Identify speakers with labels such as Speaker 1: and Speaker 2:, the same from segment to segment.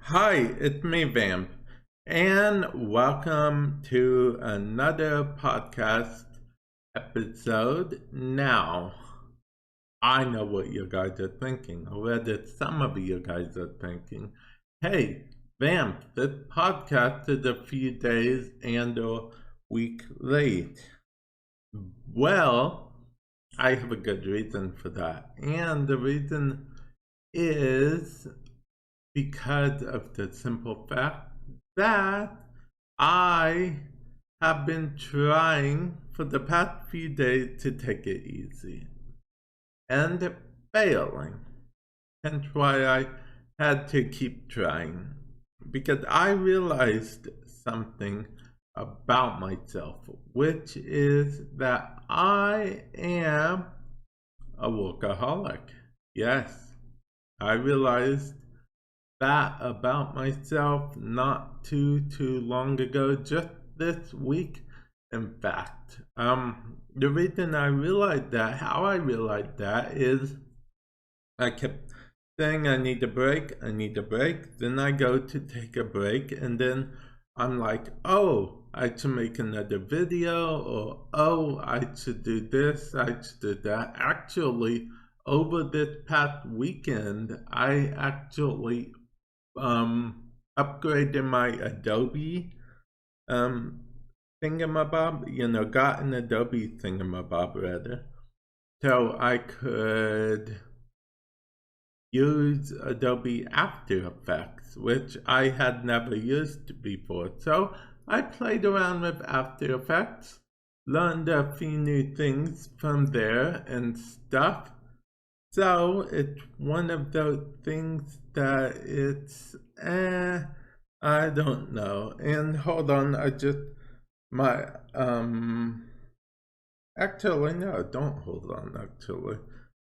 Speaker 1: Hi, it's me, Vamp, and welcome to another podcast episode. Now, I know what you guys are thinking, or rather, some of you guys are thinking, hey, Vamp, this podcast is a few days and a week late. Well, I have a good reason for that, and the reason is because of the simple fact that I have been trying for the past few days to take it easy and failing. Hence why I had to keep trying because I realized something about myself, which is that I am a workaholic. Yes, I realized that about myself not too long ago, just this week. In fact, the reason I realized that, how I realized that, is I kept saying I need a break, I need a break. Then I go to take a break, and then I'm like, oh, I should make another video, or oh, I should do this, I should do that. Actually, over this past weekend, I actually upgraded my Adobe um thingamabob, got an Adobe thingamabob rather. So I could use Adobe After Effects, which I had never used before. So I played around with After Effects, learned a few new things from there and stuff. So it's one of those things that I don't know. And hold on, my, actually, no, don't hold on, actually.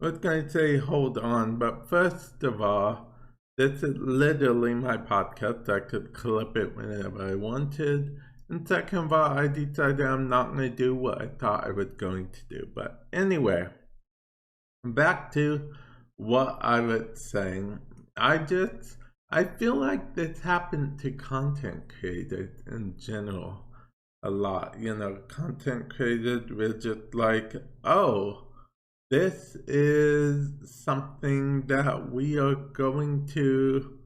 Speaker 1: I was going to say hold on, but first of all, this is literally my podcast. I could clip it whenever I wanted. And second of all, I decided I'm not going to do what I thought I was going to do. But anyway, back to what I was saying. I feel like this happened to content creators in general a lot. Content creators were just like, oh, this is something that we are going to,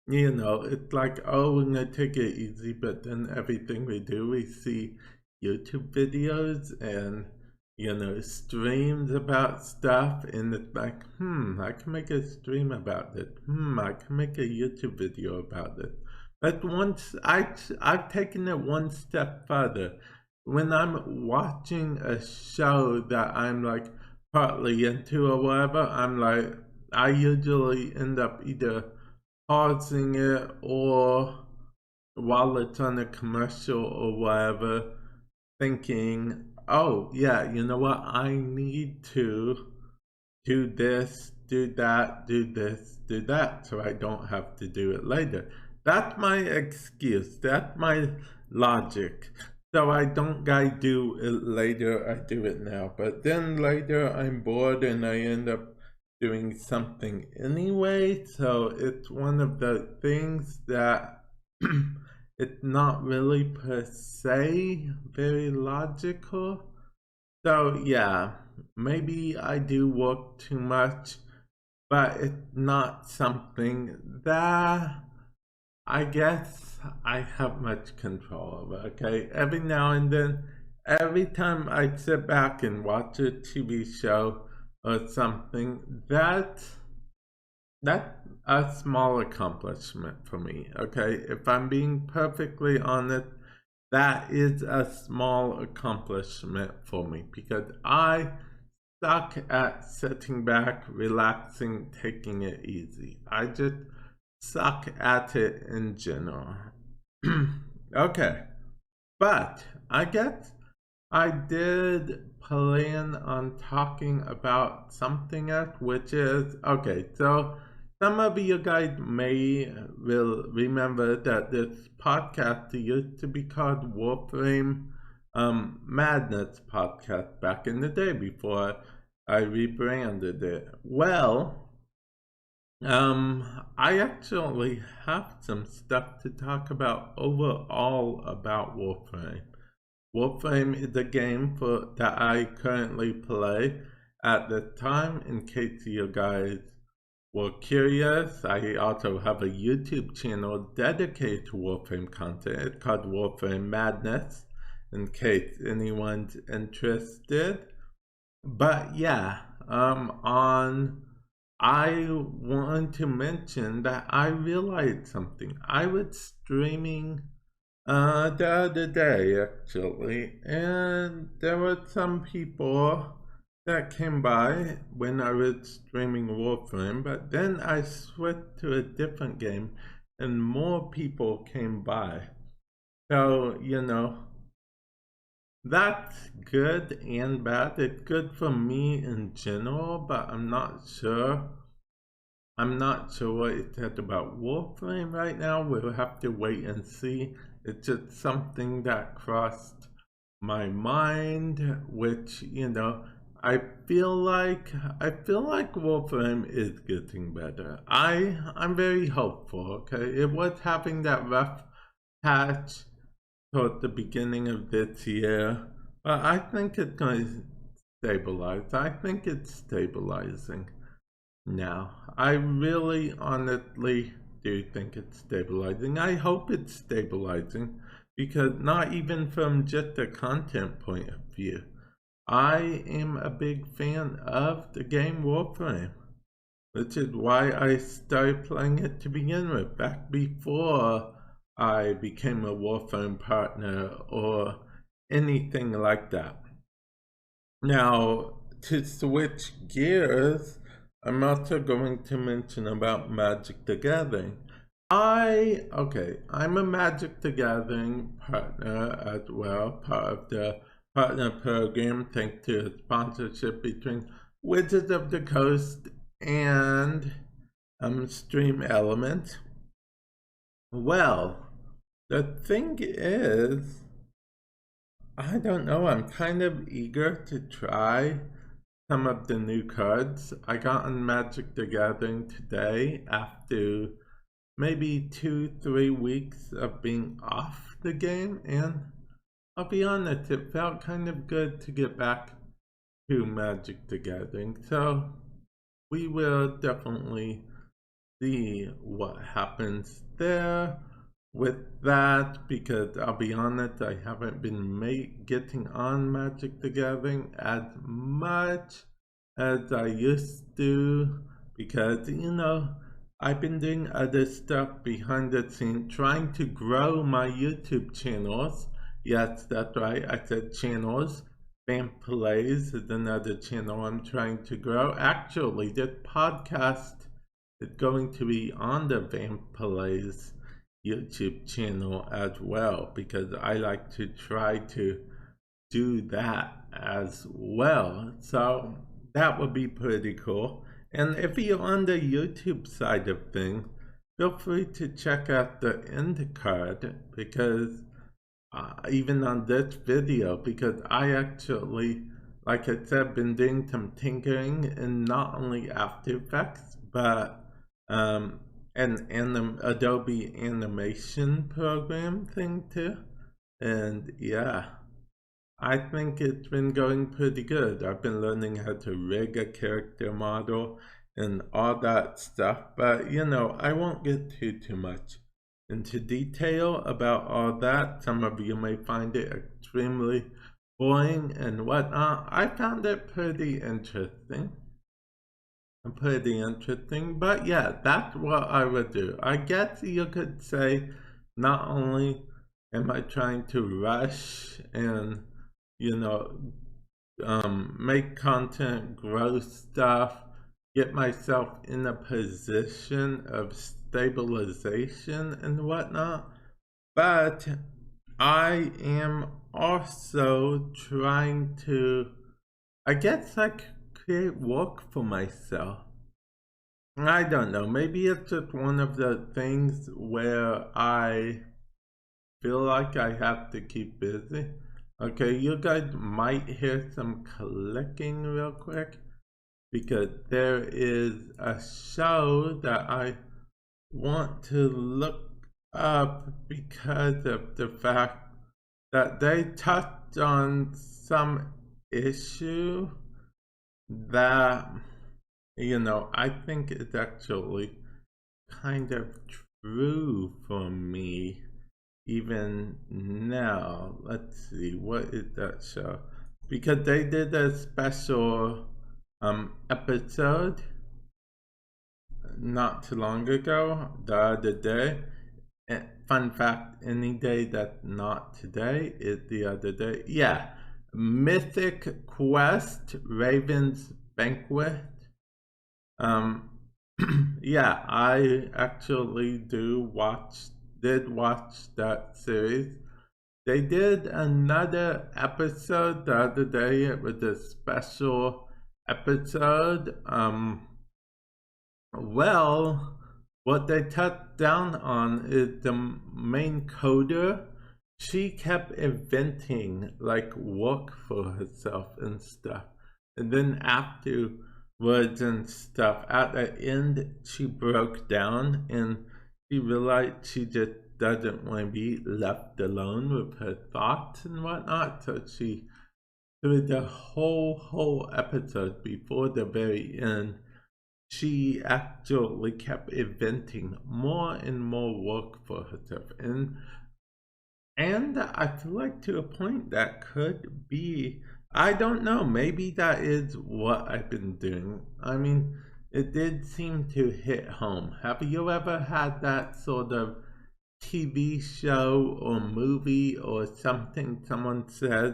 Speaker 1: it's like, oh, we're gonna take it easy, but then everything we do, we see YouTube videos and streams about stuff, and it's like, I can make a stream about it. I can make a YouTube video about it. But once I've taken it one step further. When I'm watching a show that I'm like partly into or whatever, I'm like, I usually end up either pausing it or while it's on a commercial or whatever, thinking, oh, yeah, you know what? I need to do this, do that, do this, do that, so I don't have to do it later. That's my excuse. That's my logic. So I don't do it later, I do it now. But then later I'm bored and I end up doing something anyway. So it's one of the things that it's not really per se very logical. So yeah, maybe I do work too much, but it's not something that I guess I have much control over, okay? Every now and then, every time I sit back and watch a TV show or something, that's a small accomplishment for me, okay? If I'm being perfectly honest, that is a small accomplishment for me because I suck at sitting back, relaxing, taking it easy. I just suck at it in general. Okay, but I guess I did plan on talking about something else, which is okay. So some of you guys will remember that this podcast used to be called Warframe Madness Podcast back in the day before I rebranded it. Well, I actually have some stuff to talk about overall about Warframe. Warframe is a game that I currently play at the time, in case you guys were curious. I also have a YouTube channel dedicated to Warframe content. It's called Warframe Madness, in case anyone's interested. But yeah, I want to mention that I realized something. I was streaming the other day actually, and there were some people that came by when I was streaming Warframe, but then I switched to a different game and more people came by. So, that's good and bad. It's good for me in general, but I'm not sure. I'm not sure what it said about Warframe right now. We'll have to wait and see. It's just something that crossed my mind, which, I feel like Warframe is getting better. I'm very hopeful, okay? It was having that rough patch toward the beginning of this year. But I think it's going to stabilize. I think it's stabilizing now. I really honestly do think it's stabilizing. I hope it's stabilizing because not even from just a content point of view. I am a big fan of the game Warframe, which is why I started playing it to begin with, back before I became a Warframe partner or anything like that. Now, to switch gears, I'm also going to mention about Magic the Gathering. I'm a Magic the Gathering partner as well, part of the partner program, thanks to a sponsorship between Wizards of the Coast and Stream Element. Well, the thing is, I don't know, I'm kind of eager to try some of the new cards. I got on Magic the Gathering today after maybe 2-3 weeks of being off the game, and I'll be honest, it felt kind of good to get back to Magic the Gathering. So we will definitely see what happens there with that, because I'll be honest, I haven't been getting on Magic the Gathering as much as I used to, because I've been doing other stuff behind the scenes, trying to grow my YouTube channels. Yes, that's right, I said channels. Vamp Plays is another channel I'm trying to grow. Actually, this podcast is going to be on the Vamp Plays YouTube channel as well, because I like to try to do that as well. So that would be pretty cool. And if you're on the YouTube side of things, feel free to check out the end card, because even on this video, because I actually, like I said, been doing some tinkering in not only After Effects, but an Adobe animation program thing too. And yeah, I think it's been going pretty good. I've been learning how to rig a character model and all that stuff, but I won't get too much into detail about all that. Some of you may find it extremely boring and whatnot. I found it pretty interesting. But yeah, that's what I would do. I guess you could say, not only am I trying to rush and, you know, make content, grow stuff, get myself in a position of stabilization and whatnot, but I am also trying to, I guess, like, create work for myself. I don't know, maybe it's just one of the things where I feel like I have to keep busy. Okay, you guys might hear some clicking real quick. because there is a show that I want to look up because of the fact that they touched on some issue that, I think is actually kind of true for me even now. Let's see, what is that show? Because they did a special episode not too long ago, the other day. And fun fact, any day that's not today is the other day. Yeah, Mythic Quest, Raven's Banquet. Yeah, I actually did watch that series. They did another episode the other day. It was a special episode. Well, what they touched down on is the main coder. She kept inventing like work for herself and stuff. And then afterwards and stuff, at the end, she broke down and she realized she just doesn't want to be left alone with her thoughts and whatnot. So through the whole episode before the very end, she actually kept inventing more and more work for herself. And I feel like to a point that could be, I don't know, maybe that is what I've been doing. I mean, it did seem to hit home. Have you ever had that sort of TV show or movie or something someone says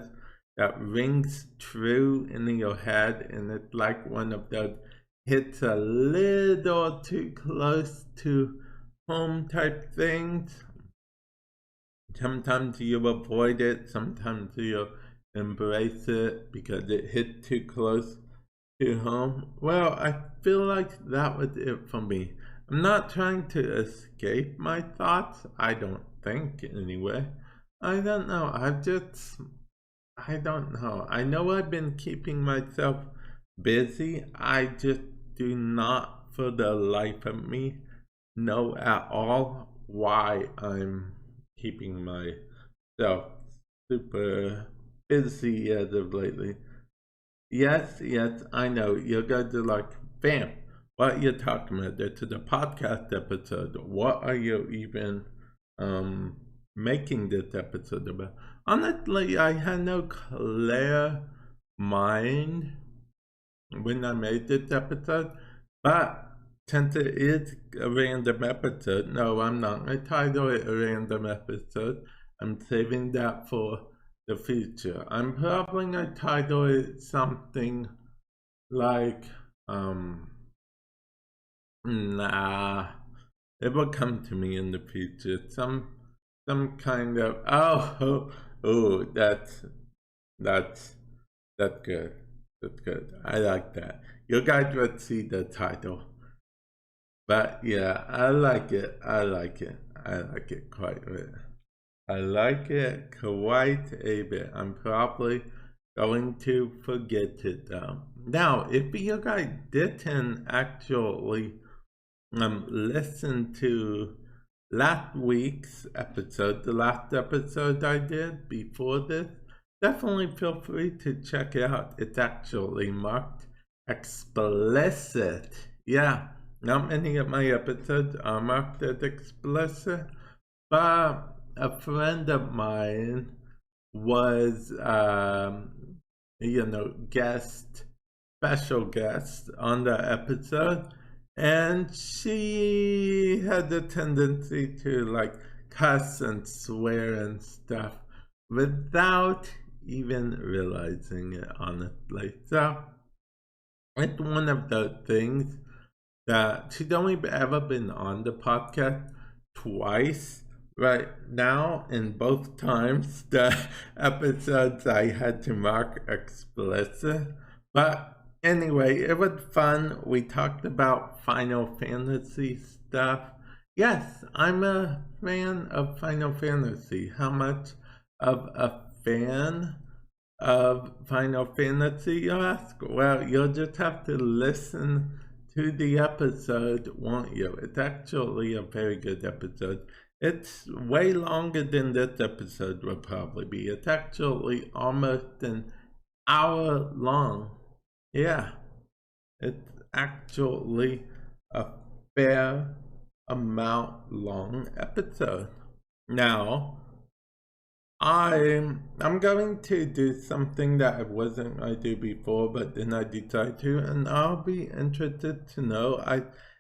Speaker 1: that rings true in your head, and it's like one of those hits a little too close to home type things? Sometimes you avoid it, sometimes you embrace it because it hit too close to home. Well, I feel like that was it for me. I'm not trying to escape my thoughts, I don't think anyway. I don't know, I don't know. I know I've been keeping myself busy. I just do not, for the life of me, know at all why I'm keeping myself super busy as of lately. Yes, I know. You guys are like, Vamp, what are you talking about? This is a podcast episode. What are you even making this episode about? Honestly, I had no clear mind when I made this episode, but since it is a random episode, no, I'm not going to title it a random episode. I'm saving that for the future. I'm probably going to title it something like, nah, it will come to me in the future. Some kind of, that's good. That's good. I like that. You guys would see the title. But yeah, I like it. I like it quite a bit. I like it quite a bit. I'm probably going to forget it though. Now, if you guys didn't actually listen to last week's episode, the last episode I did before this, definitely feel free to check it out. It's actually marked explicit. Yeah, not many of my episodes are marked as explicit, but a friend of mine was, special guest on the episode, and she had the tendency to like cuss and swear and stuff without even realizing it, honestly. So it's one of those things that she's only ever been on the podcast twice right now, and both times the episodes I had to mark explicit. But anyway, it was fun. We talked about Final Fantasy stuff. Yes, I'm a fan of Final Fantasy. How much of a fan? of Final Fantasy, you ask? Well, you'll just have to listen to the episode, won't you? It's actually a very good episode. It's way longer than this episode will probably be. It's actually almost an hour long. Yeah, it's actually a fair amount long episode. Now, I'm going to do something that I wasn't going to do before, but then I decided to, and I'll be interested to know.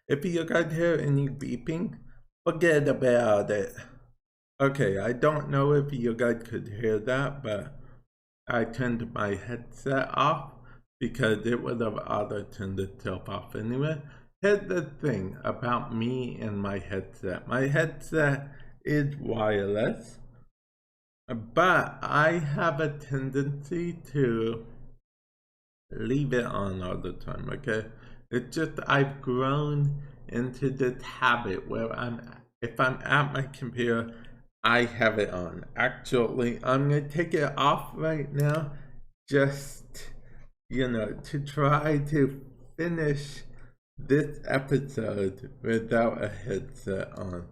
Speaker 1: If you guys hear any beeping, forget about it. Okay, I don't know if you guys could hear that, but I turned my headset off because it would have auto turned itself off anyway. Here's the thing about me and my headset. My headset is wireless, but I have a tendency to leave it on all the time, okay? It's just I've grown into this habit where if I'm at my computer, I have it on. Actually, I'm gonna take it off right now just, to try to finish this episode without a headset on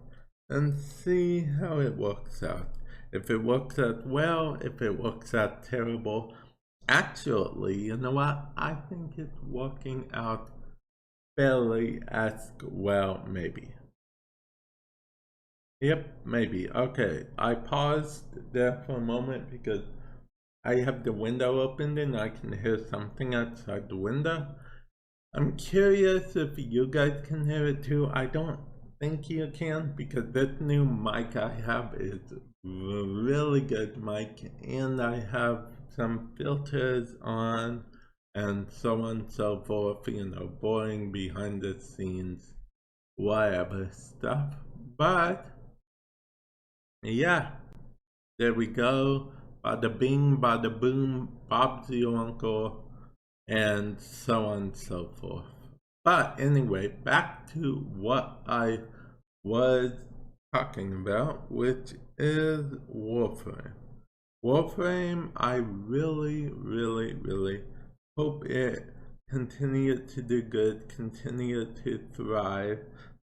Speaker 1: and see how it works out. If it works out well, if it works out terrible. Actually, you know what? I think it's working out fairly as well, maybe. Yep, maybe. Okay, I paused there for a moment because I have the window open and I can hear something outside the window. I'm curious if you guys can hear it too. I don't think you can because this new mic I have is a really good mic and I have some filters on and so on and so forth, boring behind the scenes, whatever stuff. But yeah, there we go. Bada bing, bada boom, Bob's your uncle, and so on and so forth. But anyway, back to what I was talking about, which is Warframe. Warframe, I really, really, really hope it continues to do good, continue to thrive.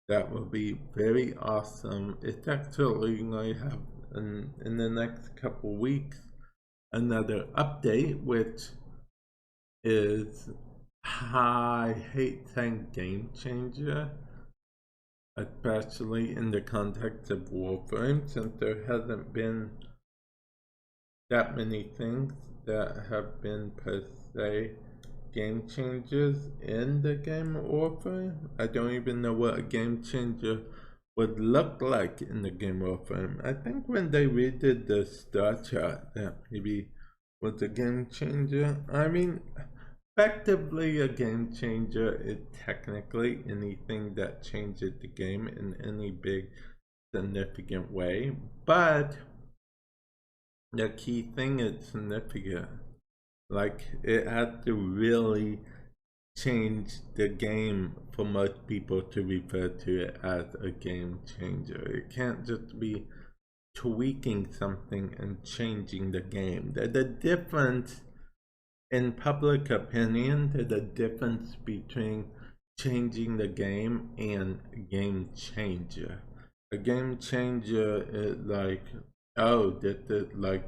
Speaker 1: That will be very awesome. It's actually going to have, in the next couple weeks, another update, which is, I hate saying game changer, especially in the context of Warframe, since there hasn't been that many things that have been per se game changers in the game of Warframe. I don't even know what a game changer would look like in the game of Warframe. I think when they redid the star chart, that maybe was a game changer. I mean, effectively a game changer is technically anything that changes the game in any big significant way, but the key thing is significant. Like, it has to really change the game for most people to refer to it as a game changer. It can't just be tweaking something and changing the game. There's a difference in public opinion. There's a difference between changing the game and game changer. A game changer is like, oh, this is like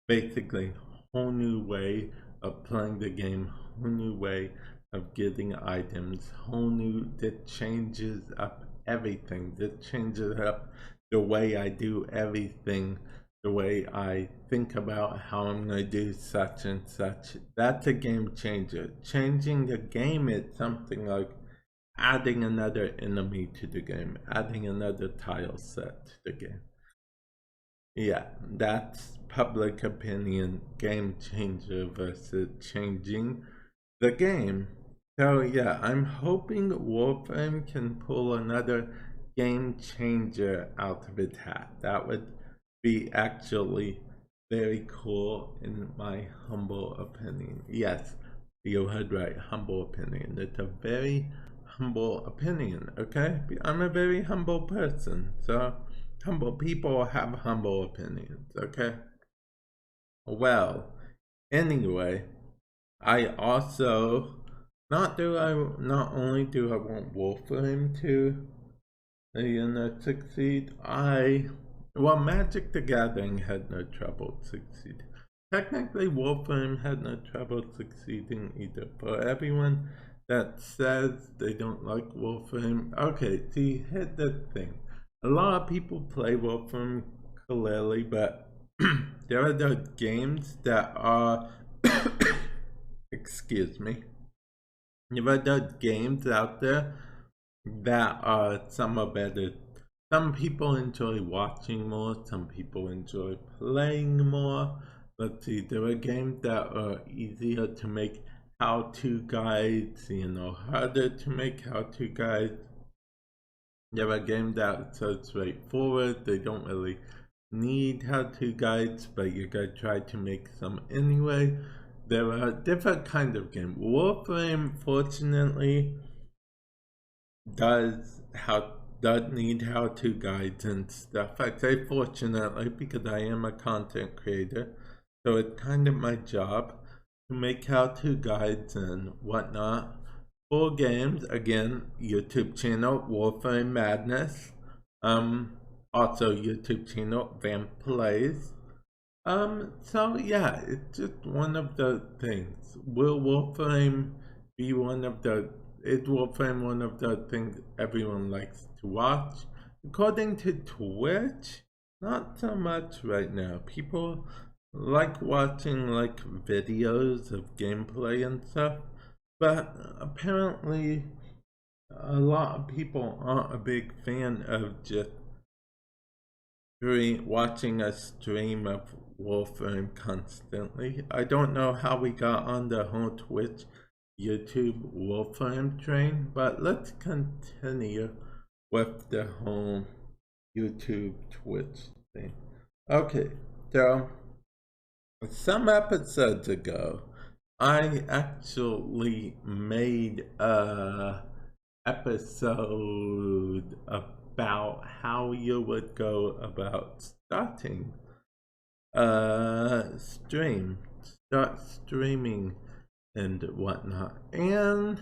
Speaker 1: basically a whole new way of playing the game, whole new way of getting items, whole new, that changes up everything. That changes up the way I do everything, the way I think about how I'm going to do such and such. That's a game changer. Changing the game is something like adding another enemy to the game, adding another tile set to the game. Yeah, that's public opinion game changer versus changing the game. So yeah, I'm hoping Warframe can pull another game changer out of its hat. That would be actually very cool in my humble opinion. Yes, you heard right, humble opinion. It's a very humble opinion, okay? I'm a very humble person, so humble people have humble opinions, okay? Well, Anyway, I also not only do I want Wolfram to succeed. Magic the Gathering had no trouble succeeding. Technically, Wolfram had no trouble succeeding either. For everyone that says they don't like Wolfram, okay, see, here's the thing. A lot of people play Wolfram clearly, but there are those games that are, excuse me, there are those games out there that some are better. Some people enjoy watching more, some people enjoy playing more. Let's see, there are games that are easier to make how-to guides, harder to make how-to guides. There are games that are so straightforward, they don't really need how-to guides, but you gotta try to make some anyway. There are different kinds of games. Warframe, fortunately, does need how-to guides and stuff. I say fortunately because I am a content creator, so it's kind of my job to make how-to guides and whatnot for games. Again, YouTube channel Warframe Madness. Also YouTube channel Vamp Plays. So yeah, it's just one of the things. Will Warframe be one of the Is Warframe one of the things everyone likes to watch? According to Twitch, not so much right now. People like watching videos of gameplay and stuff, but apparently a lot of people aren't a big fan of just watching a stream of Warframe constantly. I don't know how we got on the whole Twitch YouTube Wolfram train, but let's continue with the whole YouTube Twitch thing. Okay, so some episodes ago, I actually made a episode about how you would go about starting a stream, start streaming and whatnot. And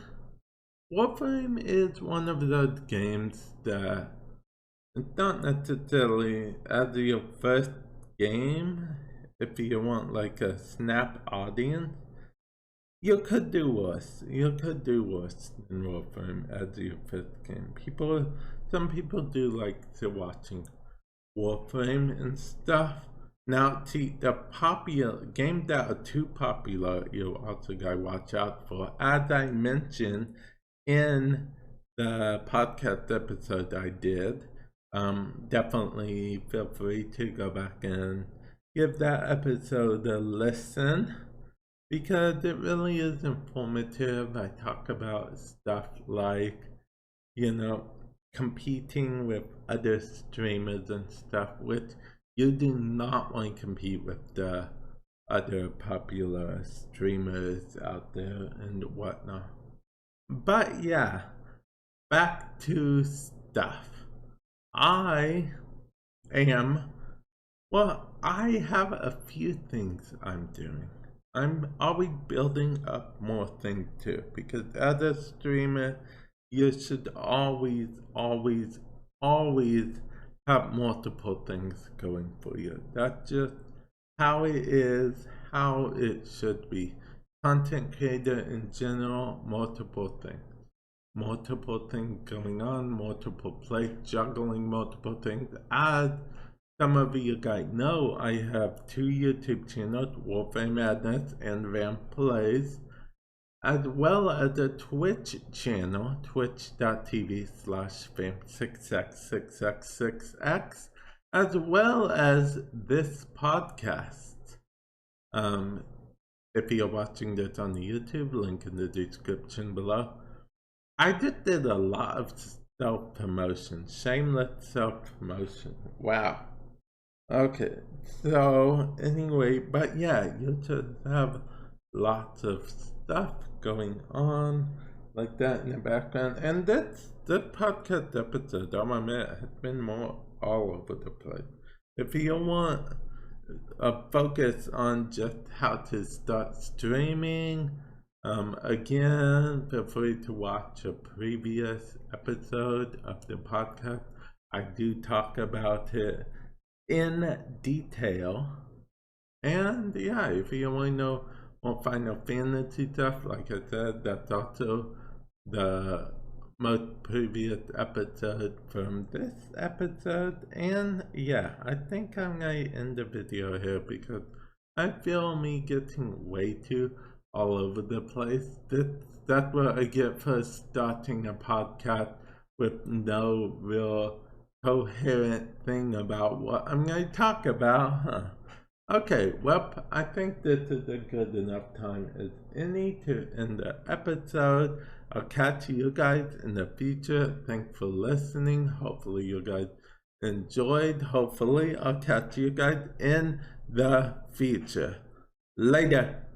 Speaker 1: Warframe is one of those games that it's not necessarily as your first game. If you want a snap audience, you could do worse. You could do worse than Warframe as your first game. Some people do like to watching Warframe and stuff. Now, see, the popular games that are too popular, you also gotta watch out for. As I mentioned in the podcast episode I did, definitely feel free to go back and give that episode a listen, because it really is informative. I talk about stuff like, competing with other streamers and stuff, which you do not want to compete with the other popular streamers out there and whatnot. But yeah, back to stuff. I have a few things I'm doing. I'm always building up more things too, because as a streamer, you should always have multiple things going for you. That's just how it is, how it should be. Content creator in general, multiple things going on, multiple plates, juggling multiple things. As some of you guys know, I have two YouTube channels, Warframe Madness and Vamp Plays, as well as a Twitch channel, twitch.tv/vamp6x6x6x, as well as this podcast. If you're watching this on YouTube, link in the description below. I just did a lot of self-promotion, shameless self-promotion. Wow. Okay, so anyway, but yeah, you should have lots of stuff going on like that in the background. And the podcast episode, I'll admit, has been more all over the place. If you want focus on just how to start streaming. Again, feel free to watch a previous episode of the podcast. I do talk about it in detail. And yeah, if you want to know more Final Fantasy stuff, like I said, that's also the most previous episode from this episode. And yeah, I think I'm going to end the video here because I feel me getting way too all over the place. That's what I get for starting a podcast with no real coherent thing about what I'm going to talk about, huh? Okay, well, I think this is a good enough time as any to end the episode. I'll catch you guys in the future. Thanks for listening. Hopefully you guys enjoyed. Hopefully I'll catch you guys in the future. Later.